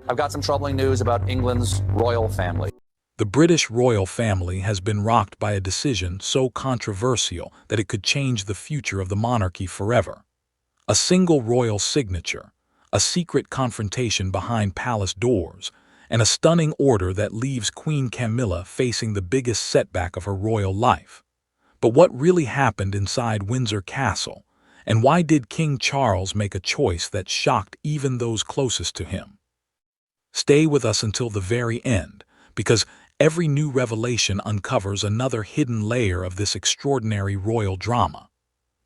I've got some troubling news about England's royal family. The British royal family has been rocked by a decision so controversial that it could change the future of the monarchy forever. A single royal signature, a secret confrontation behind palace doors, and a stunning order that leaves Queen Camilla facing the biggest setback of her royal life. But what really happened inside Windsor Castle, and why did King Charles make a choice that shocked even those closest to him? Stay with us until the very end, because every new revelation uncovers another hidden layer of this extraordinary royal drama.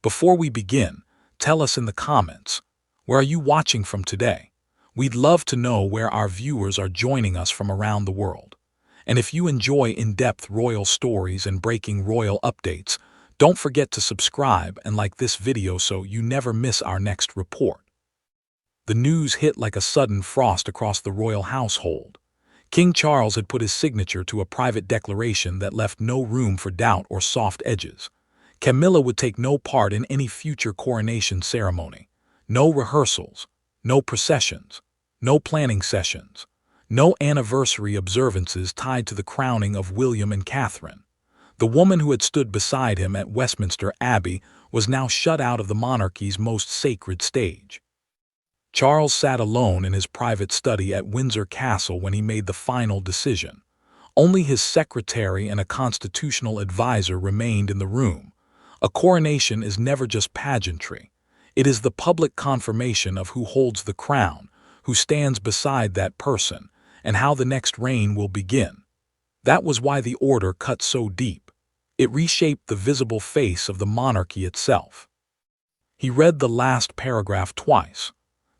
Before we begin, tell us in the comments, where are you watching from today? We'd love to know where our viewers are joining us from around the world. And if you enjoy in-depth royal stories and breaking royal updates, don't forget to subscribe and like this video so you never miss our next report. The news hit like a sudden frost across the royal household. King Charles had put his signature to a private declaration that left no room for doubt or soft edges. Camilla would take no part in any future coronation ceremony. No rehearsals, no processions, no planning sessions, no anniversary observances tied to the crowning of William and Catherine. The woman who had stood beside him at Westminster Abbey was now shut out of the monarchy's most sacred stage. Charles sat alone in his private study at Windsor Castle when he made the final decision. Only his secretary and a constitutional advisor remained in the room. A coronation is never just pageantry. It is the public confirmation of who holds the crown, who stands beside that person, and how the next reign will begin. That was why the order cut so deep. It reshaped the visible face of the monarchy itself. He read the last paragraph twice.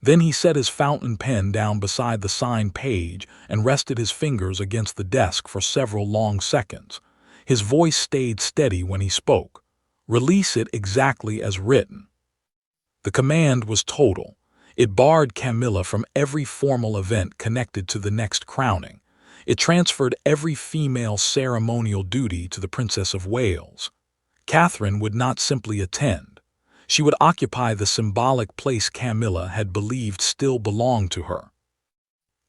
Then he set his fountain pen down beside the signed page and rested his fingers against the desk for several long seconds. His voice stayed steady when he spoke. Release it exactly as written. The command was total. It barred Camilla from every formal event connected to the next crowning. It transferred every female ceremonial duty to the Princess of Wales. Catherine would not simply attend. She would occupy the symbolic place Camilla had believed still belonged to her.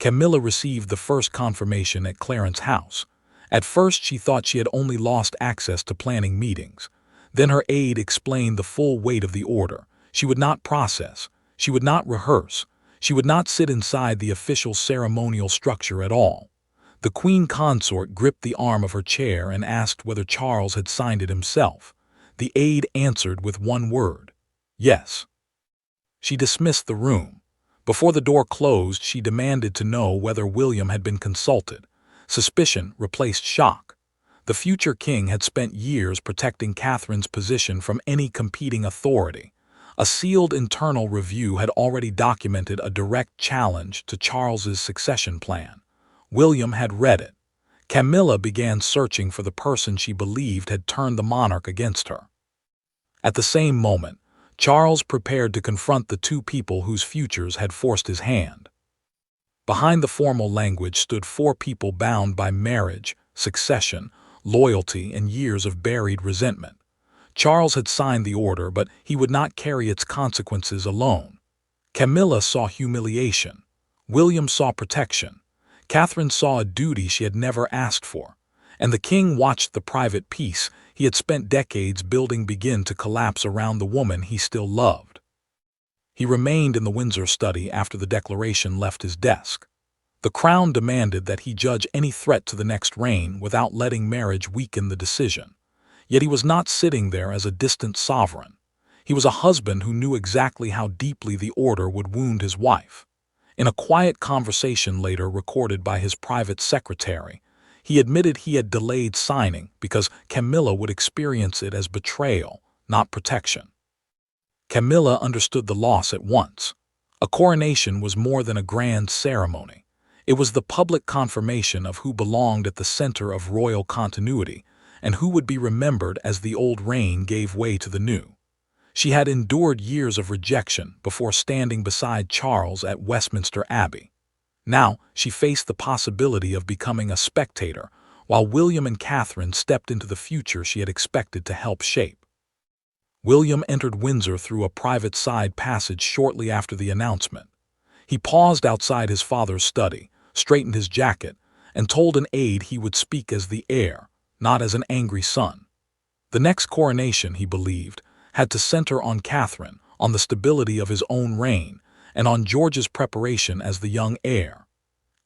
Camilla received the first confirmation at Clarence House. At first she thought she had only lost access to planning meetings. Then her aide explained the full weight of the order. She would not process. She would not rehearse. She would not sit inside the official ceremonial structure at all. The Queen Consort gripped the arm of her chair and asked whether Charles had signed it himself. The aide answered with one word: yes. She dismissed the room. Before the door closed, she demanded to know whether William had been consulted. Suspicion replaced shock. The future king had spent years protecting Catherine's position from any competing authority. A sealed internal review had already documented a direct challenge to Charles's succession plan. William had read it. Camilla began searching for the person she believed had turned the monarch against her. At the same moment, Charles prepared to confront the two people whose futures had forced his hand. Behind the formal language stood four people bound by marriage, succession, loyalty, and years of buried resentment. Charles had signed the order, but he would not carry its consequences alone. Camilla saw humiliation. William saw protection. Catherine saw a duty she had never asked for. And the king watched the private peace he had spent decades building begin to collapse around the woman he still loved. He remained in the Windsor study after the declaration left his desk. The crown demanded that he judge any threat to the next reign without letting marriage weaken the decision. Yet he was not sitting there as a distant sovereign. He was a husband who knew exactly how deeply the order would wound his wife. In a quiet conversation later recorded by his private secretary, he admitted he had delayed signing because Camilla would experience it as betrayal, not protection. Camilla understood the loss at once. A coronation was more than a grand ceremony. It was the public confirmation of who belonged at the center of royal continuity and who would be remembered as the old reign gave way to the new. She had endured years of rejection before standing beside Charles at Westminster Abbey. Now she faced the possibility of becoming a spectator, while William and Catherine stepped into the future she had expected to help shape. William entered Windsor through a private side passage shortly after the announcement. He paused outside his father's study, straightened his jacket, and told an aide he would speak as the heir, not as an angry son. The next coronation, he believed, had to center on Catherine, on the stability of his own reign, and on George's preparation as the young heir.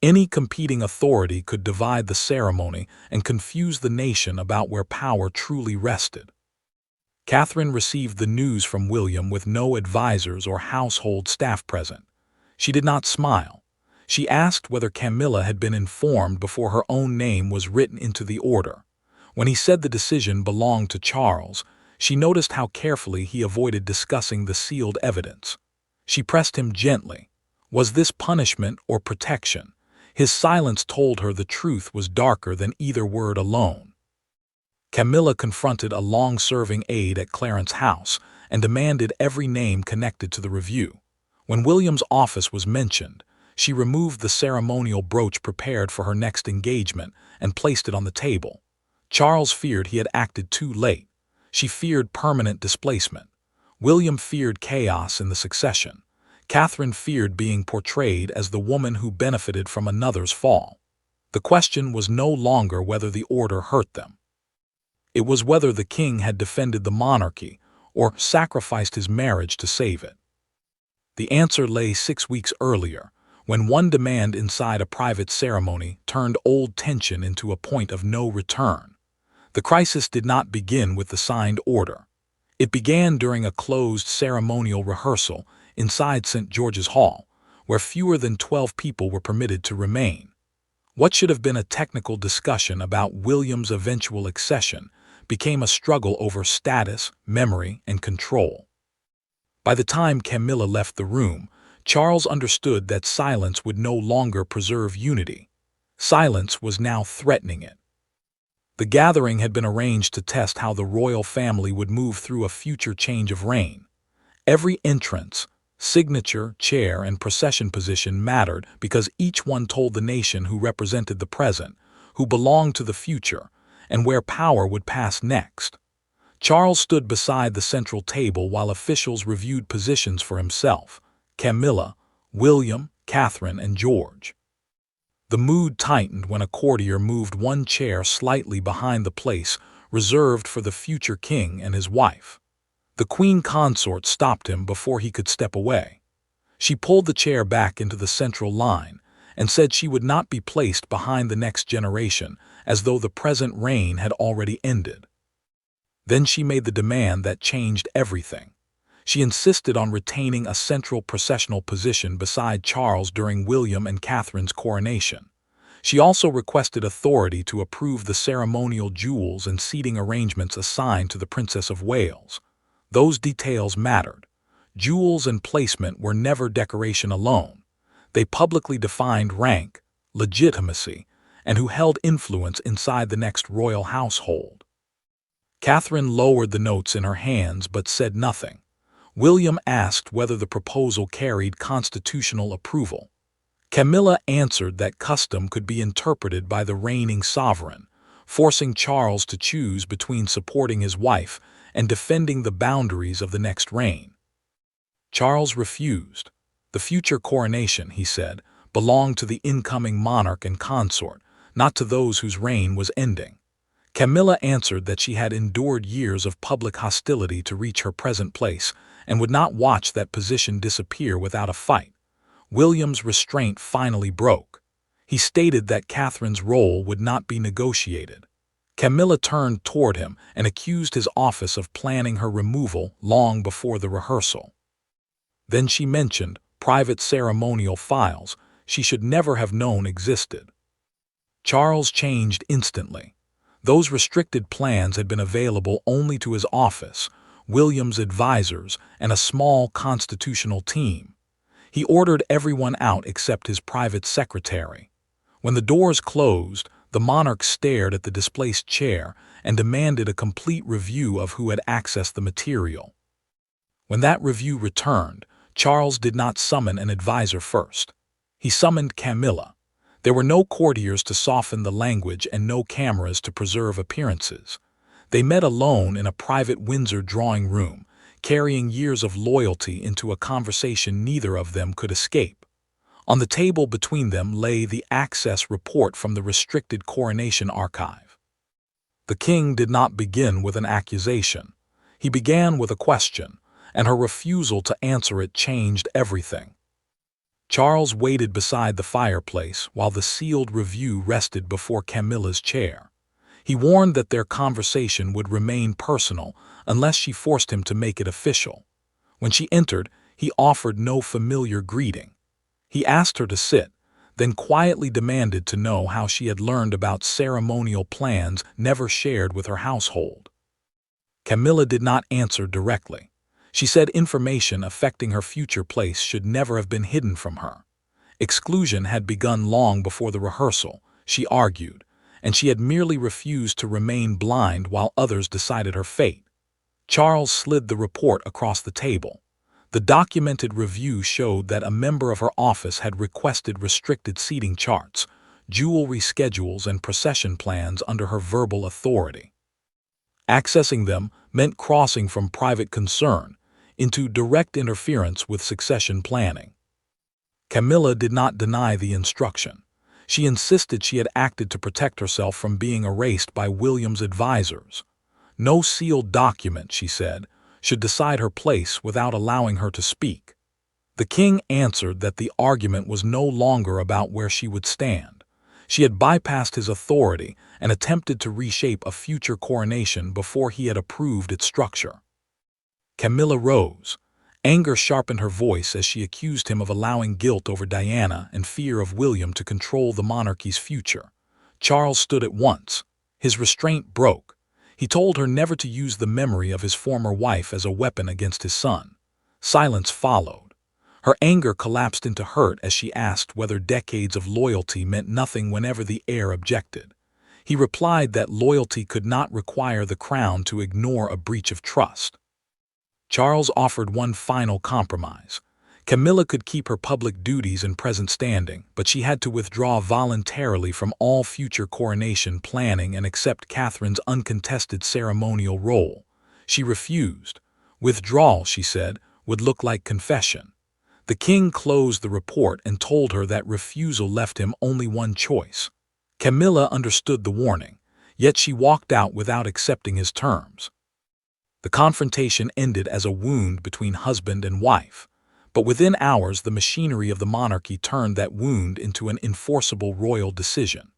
Any competing authority could divide the ceremony and confuse the nation about where power truly rested. Catherine received the news from William with no advisors or household staff present. She did not smile. She asked whether Camilla had been informed before her own name was written into the order. When he said the decision belonged to Charles, she noticed how carefully he avoided discussing the sealed evidence. She pressed him gently. Was this punishment or protection? His silence told her the truth was darker than either word alone. Camilla confronted a long-serving aide at Clarence's house and demanded every name connected to the review. When William's office was mentioned, she removed the ceremonial brooch prepared for her next engagement and placed it on the table. Charles feared he had acted too late. She feared permanent displacement. William feared chaos in the succession. Catherine feared being portrayed as the woman who benefited from another's fall. The question was no longer whether the order hurt them. It was whether the king had defended the monarchy or sacrificed his marriage to save it. The answer lay 6 weeks earlier, when one demand inside a private ceremony turned old tension into a point of no return. The crisis did not begin with the signed order. It began during a closed ceremonial rehearsal inside St. George's Hall, where fewer than 12 people were permitted to remain. What should have been a technical discussion about William's eventual accession became a struggle over status, memory, and control. By the time Camilla left the room, Charles understood that silence would no longer preserve unity. Silence was now threatening it. The gathering had been arranged to test how the royal family would move through a future change of reign. Every entrance, signature, chair, and procession position mattered because each one told the nation who represented the present, who belonged to the future, and where power would pass next. Charles stood beside the central table while officials reviewed positions for himself: Camilla, William, Catherine, and George. The mood tightened when a courtier moved one chair slightly behind the place reserved for the future king and his wife. The queen consort stopped him before he could step away. She pulled the chair back into the central line and said she would not be placed behind the next generation, as though the present reign had already ended. Then she made the demand that changed everything. She insisted on retaining a central processional position beside Charles during William and Catherine's coronation. She also requested authority to approve the ceremonial jewels and seating arrangements assigned to the Princess of Wales. Those details mattered. Jewels and placement were never decoration alone. They publicly defined rank, legitimacy, and who held influence inside the next royal household. Catherine lowered the notes in her hands but said nothing. William asked whether the proposal carried constitutional approval. Camilla answered that custom could be interpreted by the reigning sovereign, forcing Charles to choose between supporting his wife and defending the boundaries of the next reign. Charles refused. The future coronation, he said, belonged to the incoming monarch and consort, not to those whose reign was ending. Camilla answered that she had endured years of public hostility to reach her present place and would not watch that position disappear without a fight. William's restraint finally broke. He stated that Catherine's role would not be negotiated. Camilla turned toward him and accused his office of planning her removal long before the rehearsal. Then she mentioned private ceremonial files she should never have known existed. Charles changed instantly. Those restricted plans had been available only to his office, William's advisors, and a small constitutional team. He ordered everyone out except his private secretary. When the doors closed, the monarch stared at the displaced chair and demanded a complete review of who had accessed the material. When that review returned, Charles did not summon an advisor first. He summoned Camilla. There were no courtiers to soften the language and no cameras to preserve appearances. They met alone in a private Windsor drawing room, carrying years of loyalty into a conversation neither of them could escape. On the table between them lay the access report from the restricted Coronation archive. The king did not begin with an accusation. He began with a question, and her refusal to answer it changed everything. Charles waited beside the fireplace while the sealed review rested before Camilla's chair. He warned that their conversation would remain personal unless she forced him to make it official. When she entered, he offered no familiar greeting. He asked her to sit, then quietly demanded to know how she had learned about ceremonial plans never shared with her household. Camilla did not answer directly. She said information affecting her future place should never have been hidden from her. Exclusion had begun long before the rehearsal, she argued, and she had merely refused to remain blind while others decided her fate. Charles slid the report across the table. The documented review showed that a member of her office had requested restricted seating charts, jewelry schedules, and procession plans under her verbal authority. Accessing them meant crossing from private concern into direct interference with succession planning. Camilla did not deny the instruction. She insisted she had acted to protect herself from being erased by William's advisors. No sealed document, she said, should decide her place without allowing her to speak. The king answered that the argument was no longer about where she would stand. She had bypassed his authority and attempted to reshape a future coronation before he had approved its structure. Camilla rose. Anger sharpened her voice as she accused him of allowing guilt over Diana and fear of William to control the monarchy's future. Charles stood at once. His restraint broke. He told her never to use the memory of his former wife as a weapon against his son. Silence followed. Her anger collapsed into hurt as she asked whether decades of loyalty meant nothing whenever the heir objected. He replied that loyalty could not require the crown to ignore a breach of trust. Charles offered one final compromise. Camilla could keep her public duties and present standing, but she had to withdraw voluntarily from all future coronation planning and accept Catherine's uncontested ceremonial role. She refused. Withdrawal, she said, would look like confession. The king closed the report and told her that refusal left him only one choice. Camilla understood the warning, yet she walked out without accepting his terms. The confrontation ended as a wound between husband and wife. But within hours, the machinery of the monarchy turned that wound into an enforceable royal decision.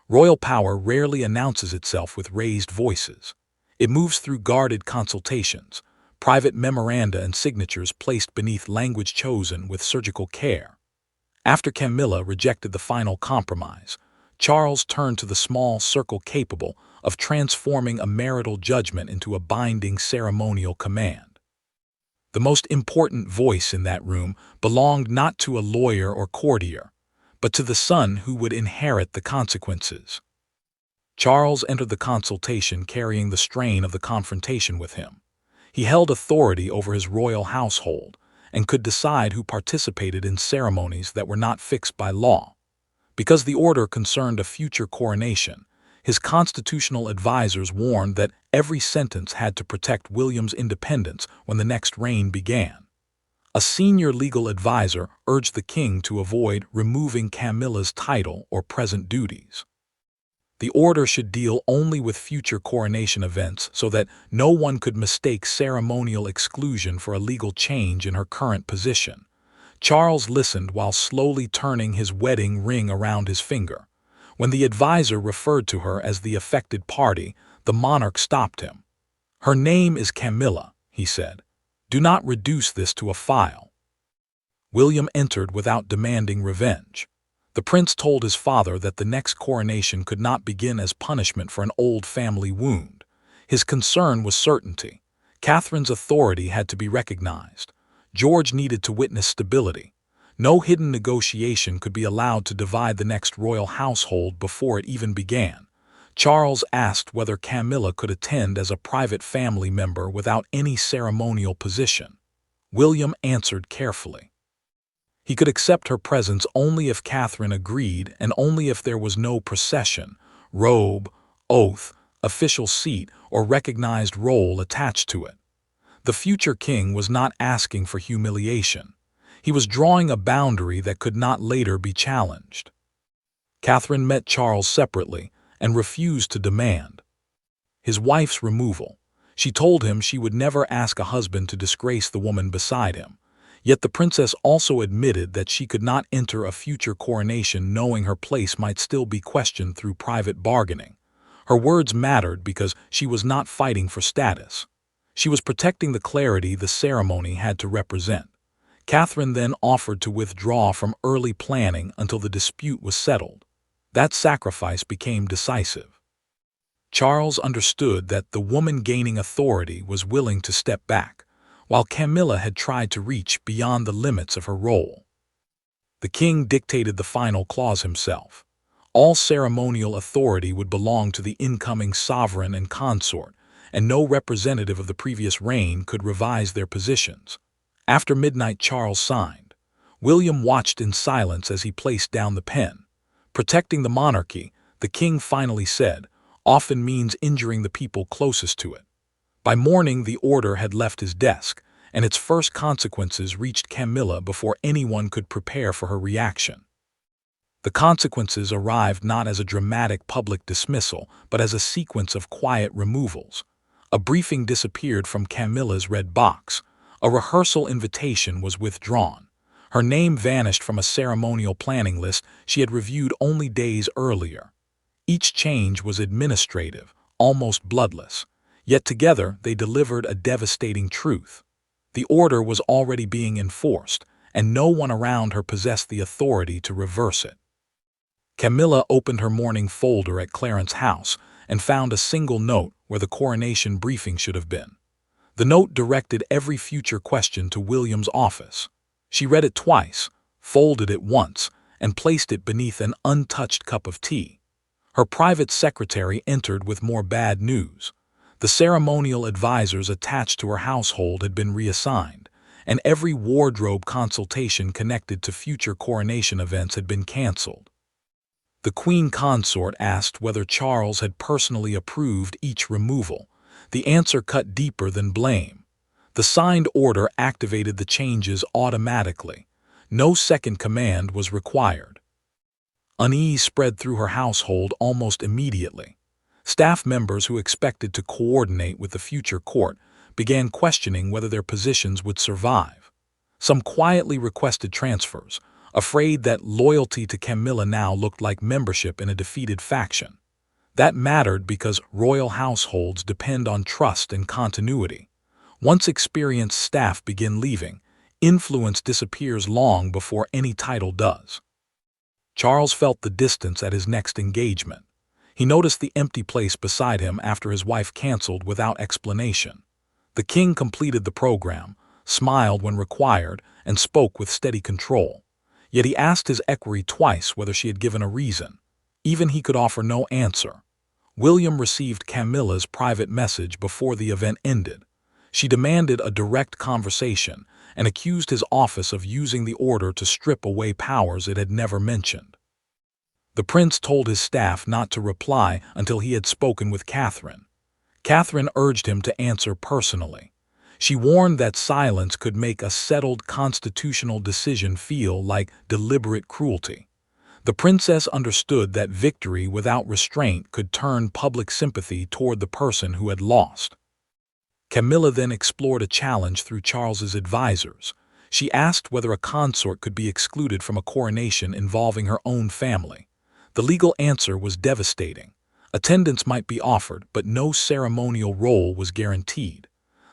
Royal power rarely announces itself with raised voices. It moves through guarded consultations, private memoranda and signatures placed beneath language chosen with surgical care. After Camilla rejected the final compromise, Charles turned to the small circle capable of transforming a marital judgment into a binding ceremonial command. The most important voice in that room belonged not to a lawyer or courtier, but to the son who would inherit the consequences. Charles entered the consultation carrying the strain of the confrontation with him. He held authority over his royal household and could decide who participated in ceremonies that were not fixed by law. Because the order concerned a future coronation, his constitutional advisors warned that every sentence had to protect William's independence when the next reign began. A senior legal advisor urged the king to avoid removing Camilla's title or present duties. The order should deal only with future coronation events so that no one could mistake ceremonial exclusion for a legal change in her current position. Charles listened while slowly turning his wedding ring around his finger. When the advisor referred to her as the affected party, the monarch stopped him. "Her name is Camilla," he said. "Do not reduce this to a file." William entered without demanding revenge. The prince told his father that the next coronation could not begin as punishment for an old family wound. His concern was certainty. Catherine's authority had to be recognized. George needed to witness stability. No hidden negotiation could be allowed to divide the next royal household before it even began. Charles asked whether Camilla could attend as a private family member without any ceremonial position. William answered carefully. He could accept her presence only if Catherine agreed and only if there was no procession, robe, oath, official seat, or recognized role attached to it. The future king was not asking for humiliation. He was drawing a boundary that could not later be challenged. Catherine met Charles separately and refused to demand his wife's removal. She told him she would never ask a husband to disgrace the woman beside him. Yet the princess also admitted that she could not enter a future coronation knowing her place might still be questioned through private bargaining. Her words mattered because she was not fighting for status. She was protecting the clarity the ceremony had to represent. Catherine then offered to withdraw from early planning until the dispute was settled. That sacrifice became decisive. Charles understood that the woman gaining authority was willing to step back, while Camilla had tried to reach beyond the limits of her role. The king dictated the final clause himself. All ceremonial authority would belong to the incoming sovereign and consort, and no representative of the previous reign could revise their positions. After midnight, Charles signed. William watched in silence as he placed down the pen. Protecting the monarchy, the king finally said, often means injuring the people closest to it. By morning, the order had left his desk, and its first consequences reached Camilla before anyone could prepare for her reaction. The consequences arrived not as a dramatic public dismissal, but as a sequence of quiet removals. A briefing disappeared from Camilla's red box. A rehearsal invitation was withdrawn. Her name vanished from a ceremonial planning list she had reviewed only days earlier. Each change was administrative, almost bloodless, yet together they delivered a devastating truth. The order was already being enforced, and no one around her possessed the authority to reverse it. Camilla opened her morning folder at Clarence's house and found a single note where the coronation briefing should have been. The note directed every future question to William's office. She read it twice, folded it once, and placed it beneath an untouched cup of tea. Her private secretary entered with more bad news. The ceremonial advisors attached to her household had been reassigned, and every wardrobe consultation connected to future coronation events had been cancelled. The Queen Consort asked whether Charles had personally approved each removal. The answer cut deeper than blame. The signed order activated the changes automatically. No second command was required. Unease spread through her household almost immediately. Staff members who expected to coordinate with the future court began questioning whether their positions would survive. Some quietly requested transfers, afraid that loyalty to Camilla now looked like membership in a defeated faction. That mattered because royal households depend on trust and continuity. Once experienced staff begin leaving, influence disappears long before any title does. Charles felt the distance at his next engagement. He noticed the empty place beside him after his wife canceled without explanation. The king completed the program, smiled when required, and spoke with steady control. Yet he asked his equerry twice whether she had given a reason. Even he could offer no answer. William received Camilla's private message before the event ended. She demanded a direct conversation and accused his office of using the order to strip away powers it had never mentioned. The prince told his staff not to reply until he had spoken with Catherine. Catherine urged him to answer personally. She warned that silence could make a settled constitutional decision feel like deliberate cruelty. The princess understood that victory without restraint could turn public sympathy toward the person who had lost. Camilla then explored a challenge through Charles's advisors. She asked whether a consort could be excluded from a coronation involving her own family. The legal answer was devastating. Attendance might be offered, but no ceremonial role was guaranteed.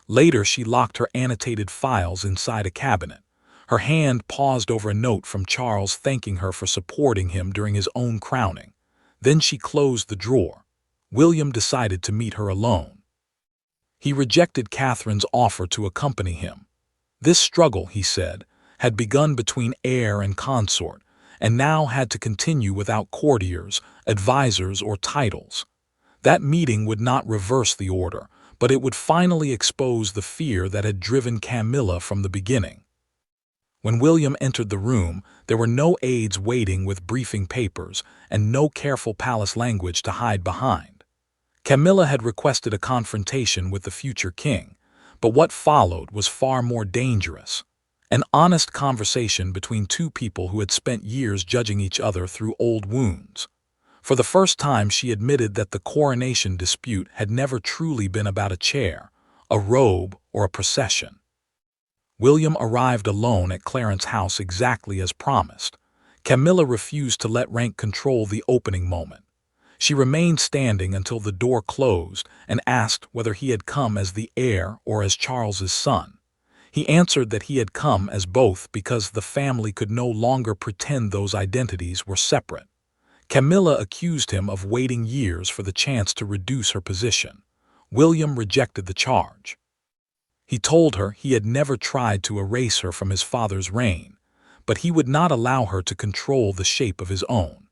Later, she locked her annotated files inside a cabinet. Her hand paused over a note from Charles thanking her for supporting him during his own crowning. Then she closed the drawer. William decided to meet her alone. He rejected Catherine's offer to accompany him. This struggle, he said, had begun between heir and consort, and now had to continue without courtiers, advisors, or titles. That meeting would not reverse the order, but it would finally expose the fear that had driven Camilla from the beginning. When William entered the room, there were no aides waiting with briefing papers and no careful palace language to hide behind. Camilla had requested a confrontation with the future king, but what followed was far more dangerous. an honest conversation between two people who had spent years judging each other through old wounds. For the first time, she admitted that the coronation dispute had never truly been about a chair, a robe, or a procession. William arrived alone at Clarence's house exactly as promised. Camilla refused to let rank control the opening moment. She remained standing until the door closed and asked whether he had come as the heir or as Charles's son. He answered that he had come as both because the family could no longer pretend those identities were separate. Camilla accused him of waiting years for the chance to reduce her position. William rejected the charge. He told her he had never tried to erase her from his father's reign, but he would not allow her to control the shape of his own.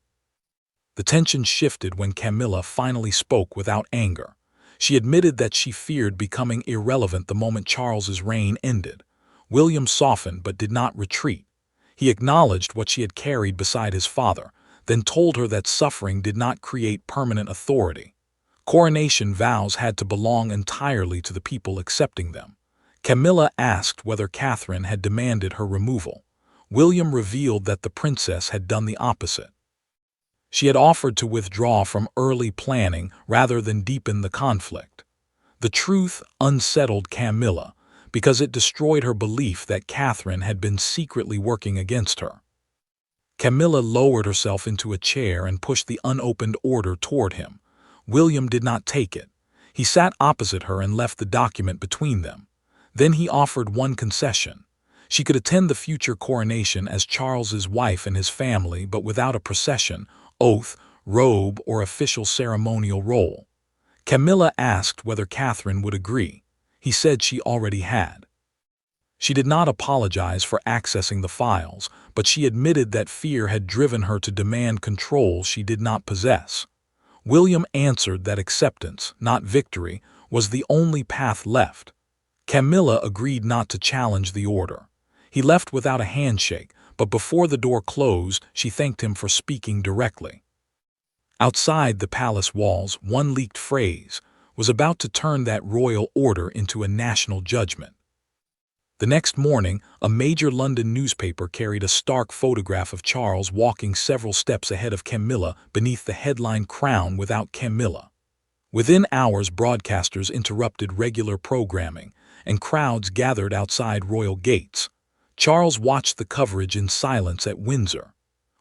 The tension shifted when Camilla finally spoke without anger. She admitted that she feared becoming irrelevant the moment Charles's reign ended. William softened but did not retreat. He acknowledged what she had carried beside his father, then told her that suffering did not create permanent authority. Coronation vows had to belong entirely to the people accepting them. Camilla asked whether Catherine had demanded her removal. William revealed that the princess had done the opposite. She had offered to withdraw from early planning rather than deepen the conflict. The truth unsettled Camilla because it destroyed her belief that Catherine had been secretly working against her. Camilla lowered herself into a chair and pushed the unopened order toward him. William did not take it. He sat opposite her and left the document between them. Then he offered one concession. She could attend the future coronation as Charles's wife and his family, but without a procession, oath, robe, or official ceremonial role. Camilla asked whether Catherine would agree. He said she already had. She did not apologize for accessing the files, but she admitted that fear had driven her to demand control she did not possess. William answered that acceptance, not victory, was the only path left. Camilla agreed not to challenge the order. He left without a handshake, but before the door closed, she thanked him for speaking directly. Outside the palace walls, one leaked phrase was about to turn that royal order into a national judgment. The next morning, a major London newspaper carried a stark photograph of Charles walking several steps ahead of Camilla beneath the headline "Crown without Camilla." Within hours, broadcasters interrupted regular programming, and crowds gathered outside royal gates. Charles watched the coverage in silence at Windsor.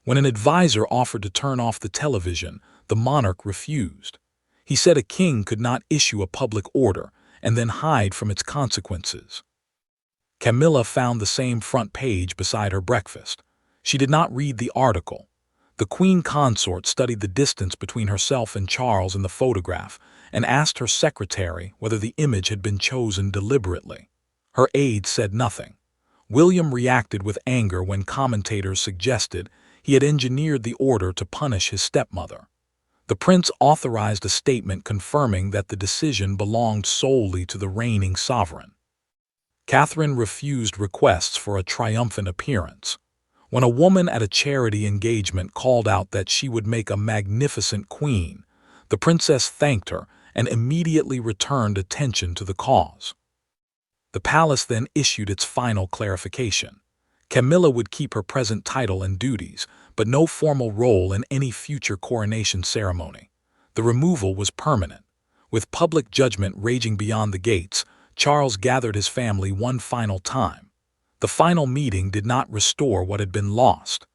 When an advisor offered to turn off the television, the monarch refused. He said a king could not issue a public order and then hide from its consequences. Camilla found the same front page beside her breakfast. She did not read the article. The queen consort studied the distance between herself and Charles in the photograph and asked her secretary whether the image had been chosen deliberately. Her aide said nothing. William reacted with anger when commentators suggested he had engineered the order to punish his stepmother. The prince authorized a statement confirming that the decision belonged solely to the reigning sovereign. Catherine refused requests for a triumphant appearance. When a woman at a charity engagement called out that she would make a magnificent queen, the princess thanked her and immediately returned attention to the cause. The palace then issued its final clarification. Camilla would keep her present title and duties, but no formal role in any future coronation ceremony. The removal was permanent. With public judgment raging beyond the gates, Charles gathered his family one final time. The final meeting did not restore what had been lost.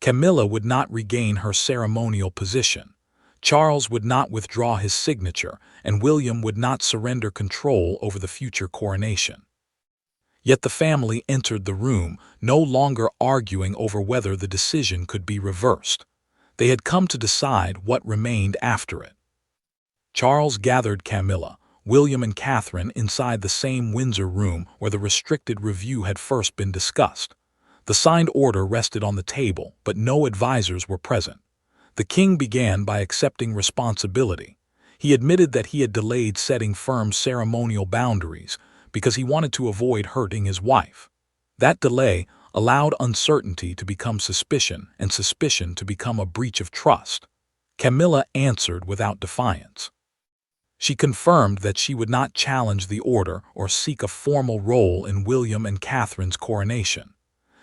Camilla would not regain her ceremonial position. Charles would not withdraw his signature, and William would not surrender control over the future coronation. Yet the family entered the room, no longer arguing over whether the decision could be reversed. They had come to decide what remained after it. Charles gathered Camilla, William and Catherine inside the same Windsor room where the restricted review had first been discussed. The signed order rested on the table, but no advisors were present. The king began by accepting responsibility. He admitted that he had delayed setting firm ceremonial boundaries because he wanted to avoid hurting his wife. That delay allowed uncertainty to become suspicion and suspicion to become a breach of trust. Camilla answered without defiance. She confirmed that she would not challenge the order or seek a formal role in William and Catherine's coronation.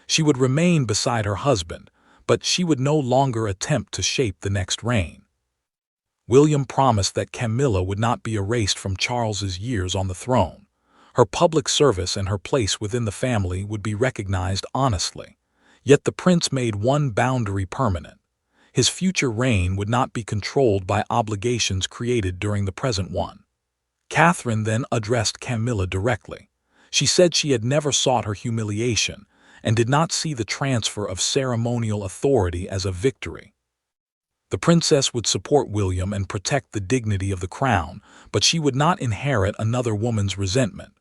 She would remain beside her husband, but she would no longer attempt to shape the next reign. William promised that Camilla would not be erased from Charles's years on the throne. Her public service and her place within the family would be recognized honestly. Yet the prince made one boundary permanent. His future reign would not be controlled by obligations created during the present one. Catherine then addressed Camilla directly. She said she had never sought her humiliation and did not see the transfer of ceremonial authority as a victory. The princess would support William and protect the dignity of the crown, but she would not inherit another woman's resentment.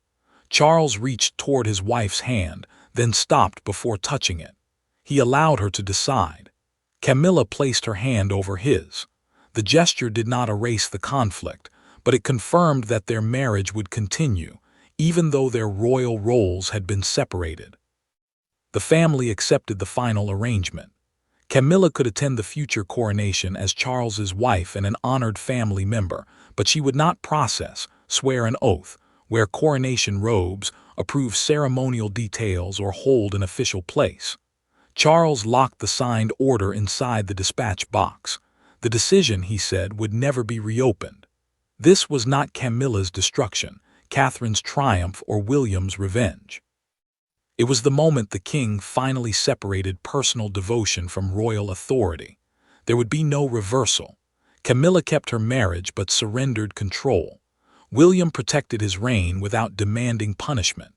Charles reached toward his wife's hand, then stopped before touching it. He allowed her to decide. Camilla placed her hand over his. The gesture did not erase the conflict, but it confirmed that their marriage would continue, even though their royal roles had been separated. The family accepted the final arrangement. Camilla could attend the future coronation as Charles's wife and an honored family member, but she would not swear an oath, wear coronation robes, approve ceremonial details, or hold an official place. Charles locked the signed order inside the dispatch box. The decision, he said, would never be reopened. This was not Camilla's destruction, Catherine's triumph, or William's revenge. It was the moment the king finally separated personal devotion from royal authority. There would be no reversal. Camilla kept her marriage but surrendered control. William protected his reign without demanding punishment.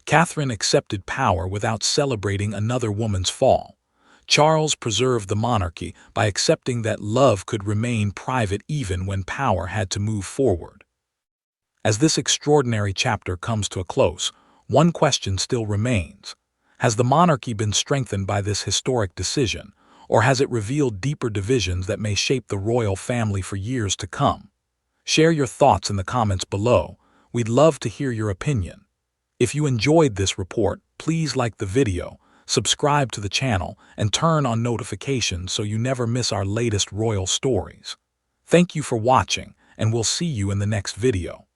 Catherine accepted power without celebrating another woman's fall. Charles preserved the monarchy by accepting that love could remain private even when power had to move forward. As this extraordinary chapter comes to a close, one question still remains. Has the monarchy been strengthened by this historic decision, or has it revealed deeper divisions that may shape the royal family for years to come? Share your thoughts in the comments below. We'd love to hear your opinion. If you enjoyed this report, please like the video, subscribe to the channel, and turn on notifications so you never miss our latest royal stories. Thank you for watching, and we'll see you in the next video.